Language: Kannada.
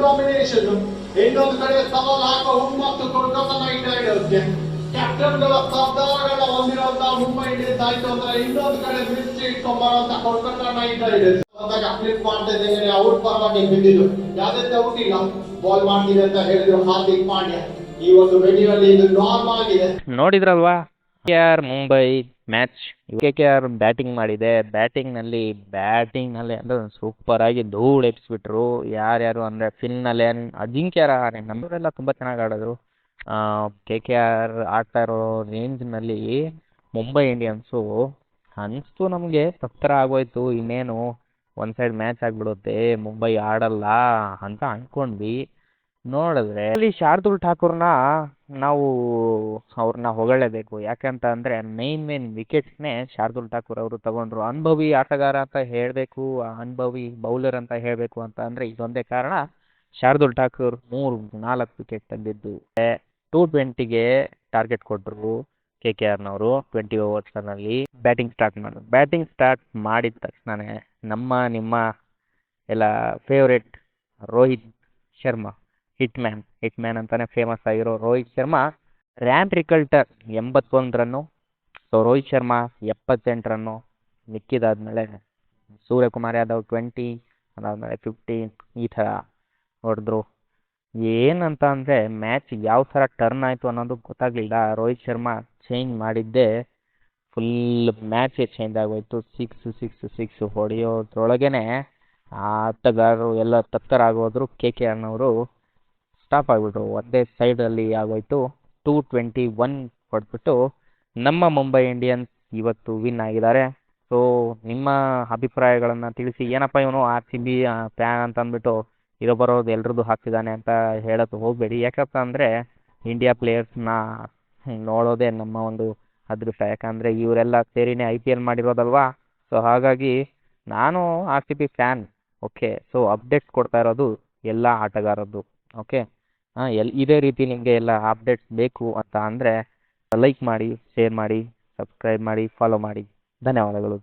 ಡಾಮಿನೇಷನ್, ಇನ್ನೊಂದು ಕಡೆ ಸವಾಲು ಹಾಕುವ ಹುಮ್ಮತ್ತು ಕೋಲ್ಕತಾ ನೈಟ್ ರೈಡರ್ಸ್ಗೆ. ಕ್ಯಾಪ್ಟನ್ಗಳ ಸರ್ದಾರಗಳ ಹೊಂದಿರುವಂತಹ ಮುಂಬೈ ಇಂಡಿಯನ್ಸ್ ಆಯ್ತು ಅಂದ್ರೆ ಇನ್ನೊಂದು ಕಡೆ ಮಿರ್ಚಿ ಇಟ್ಕೊಂಡ್ಬರುವಂತ ಕೋಲ್ಕತಾ ನೈಟ್ ರೈಡರ್ಸ್ ಫ್ಲಿಪ್ ಮಾಡ್ತಾ ಇದ್ದೇನೆ. ಅವ್ರ ಪರವಾಗಿ ಬಿದ್ದಿದ್ದು ಯಾವ್ದೇ ಔಟ್ ಇಲ್ಲ, ಬಾಲ್ ಮಾಡ್ತೀವಿ ಅಂತ ಹೇಳಿದ್ರು ಹಾರ್ದಿಕ್ ಪಾಂಡ್ಯ. ಈ ಒಂದು ವೆನ್ಯೂನಲ್ಲಿ ಇದು ನಾರ್ಮಲ್ ಆಗಿದೆ. ನೋಡಿದ್ರಲ್ವಾ KKR Mumbai match. KKR batting ಮಾಡಿದೆ. ಬ್ಯಾಟಿಂಗ್ನಲ್ಲಿ ಅಂದ್ರೆ ಸೂಪರ್ ಆಗಿ ಧೂಳು ಎಬ್ಬಿಸ್ಬಿಟ್ರು. ಯಾರ್ಯಾರು ಅಂದ್ರೆ ಫಿನ್ ಅಲೆನ್, ಅಜಿಂಕ್ಯ ರಹಾನೆ ನಮ್ಮವರೆಲ್ಲ ತುಂಬಾ ಚೆನ್ನಾಗಿ ಆಡಿದ್ರು. KKR ಆಡ್ತಾ ಇರೋ ರೇಂಜ್ನಲ್ಲಿ ಮುಂಬೈ ಇಂಡಿಯನ್ಸು ಅನಿಸ್ತು ನಮಗೆ ತತ್ತರ ಆಗೋಯ್ತು. ಇನ್ನೇನು ಒನ್ ಸೈಡ್ ಮ್ಯಾಚ್ ಆಗಿಬಿಡುತ್ತೆ, ಮುಂಬೈ ಆಡಲ್ಲ ಅಂತ ಅನ್ಕೊಂಡ್ವಿ. ನೋಡಿದ್ರೆ ಅಲ್ಲಿ ಶಾರ್ದೂಲ್ ಠಾಕೂರ್ನ ನಾವು ಅವ್ರನ್ನ ಹೊಗಳಲೇಬೇಕು. ಯಾಕಂತ ಅಂದರೆ ಮೇನ್ ವಿಕೆಟ್ಸ್ನೇ ಶಾರ್ದೂಲ್ ಠಾಕೂರ್ ಅವರು ತಗೊಂಡ್ರು. ಅನುಭವಿ ಆಟಗಾರ ಅಂತ ಹೇಳಬೇಕು, ಅನುಭವಿ ಬೌಲರ್ ಅಂತ ಹೇಳಬೇಕು ಅಂತ ಅಂದರೆ ಇದೊಂದೇ ಕಾರಣ. ಶಾರ್ದೂಲ್ ಠಾಕೂರ್ 3-4 ವಿಕೆಟ್ ತೆಗೆದಿದ್ದು. 220ಗೆ ಟಾರ್ಗೆಟ್ ಕೊಟ್ಟರು KKRನವರು 20 ಓವರ್ಸ್ನಲ್ಲಿ. ಬ್ಯಾಟಿಂಗ್ ಸ್ಟಾರ್ಟ್ ಮಾಡಿದ ತಕ್ಷಣ ನಿಮ್ಮ ಎಲ್ಲ favourite Rohit Sharma, hit man ಅಂತಾನೆ ಫೇಮಸ್ ಆಗಿರೋ ರೋಹಿತ್ ಶರ್ಮಾ ರ್ಯಾನ್ ರಿಕಲ್ಟರ್ 81 ರನ್ನು. ಸೊ ರೋಹಿತ್ ಶರ್ಮಾ 78 ರನ್ನು. ಮಿಕ್ಕಿದಾದ್ಮೇಲೆ ಸೂರ್ಯಕುಮಾರ್ ಯಾದವ್ 20, ಅದಾದ್ಮೇಲೆ 15 ಈ ಥರ ಹೊಡೆದ್ರು. ಏನಂತ ಅಂದರೆ ಮ್ಯಾಚ್ ಯಾವ ಥರ ಟರ್ನ್ ಆಯಿತು ಅನ್ನೋದು ಗೊತ್ತಾಗಲಿಲ್ಲ. ರೋಹಿತ್ ಶರ್ಮಾ ಚೇಂಜ್ ಮಾಡಿದ್ದೆ ಫುಲ್ ಮ್ಯಾಚೇ ಚೇಂಜ್ ಆಗೋಯ್ತು. ಸಿಕ್ಸ್ ಹೊಡೆಯೋದ್ರೊಳಗೇನೆ ಆಟಗಾರರು ಎಲ್ಲ ತತ್ತರಾಗೋದ್ರು. KKRನವರು ಸ್ಟಾಪ್ ಆಗಿಬಿಟ್ರು. ಒಂದೇ ಸೈಡಲ್ಲಿ ಆಗೋಯ್ತು. 221 ಹೊಡೆದ್ಬಿಟ್ಟು ನಮ್ಮ ಮುಂಬೈ ಇಂಡಿಯನ್ಸ್ ಇವತ್ತು ವಿನ್ ಆಗಿದ್ದಾರೆ. ಸೊ ನಿಮ್ಮ ಅಭಿಪ್ರಾಯಗಳನ್ನು ತಿಳಿಸಿ. ಏನಪ್ಪ ಇವನು RCB ಫ್ಯಾನ್ ಅಂತ ಅಂದ್ಬಿಟ್ಟು ಇರೋ ಬರೋದು ಎಲ್ರದ್ದು ಹಾಕ್ತಿದ್ದಾನೆ ಅಂತ ಹೇಳೋದು ಹೋಗಬೇಡಿ. ಯಾಕಪ್ಪ ಅಂದರೆ ಇಂಡಿಯಾ ಪ್ಲೇಯರ್ಸ್ನ ನೋಡೋದೇ ನಮ್ಮ ಒಂದು ಅದೃಷ್ಟ. ಯಾಕಂದರೆ ಇವರೆಲ್ಲ ಸೇರಿನೇ IPL ಮಾಡಿರೋದಲ್ವಾ. ಸೊ ಹಾಗಾಗಿ ನಾನು RCB fan. Okay, so updates ಕೊಡ್ತಾ ಇರೋದು ಎಲ್ಲ ಆಟಗಾರದ್ದು. ಓಕೆ, ಇದೇ ರೀತಿ ನಿಮಗೆ ಎಲ್ಲ ಅಪ್ಡೇಟ್ಸ್ ಬೇಕು ಅಂತ ಅಂದರೆ ಲೈಕ್ ಮಾಡಿ, ಶೇರ್ ಮಾಡಿ, ಸಬ್ಸ್ಕ್ರೈಬ್ ಮಾಡಿ, ಫಾಲೋ ಮಾಡಿ. ಧನ್ಯವಾದಗಳು.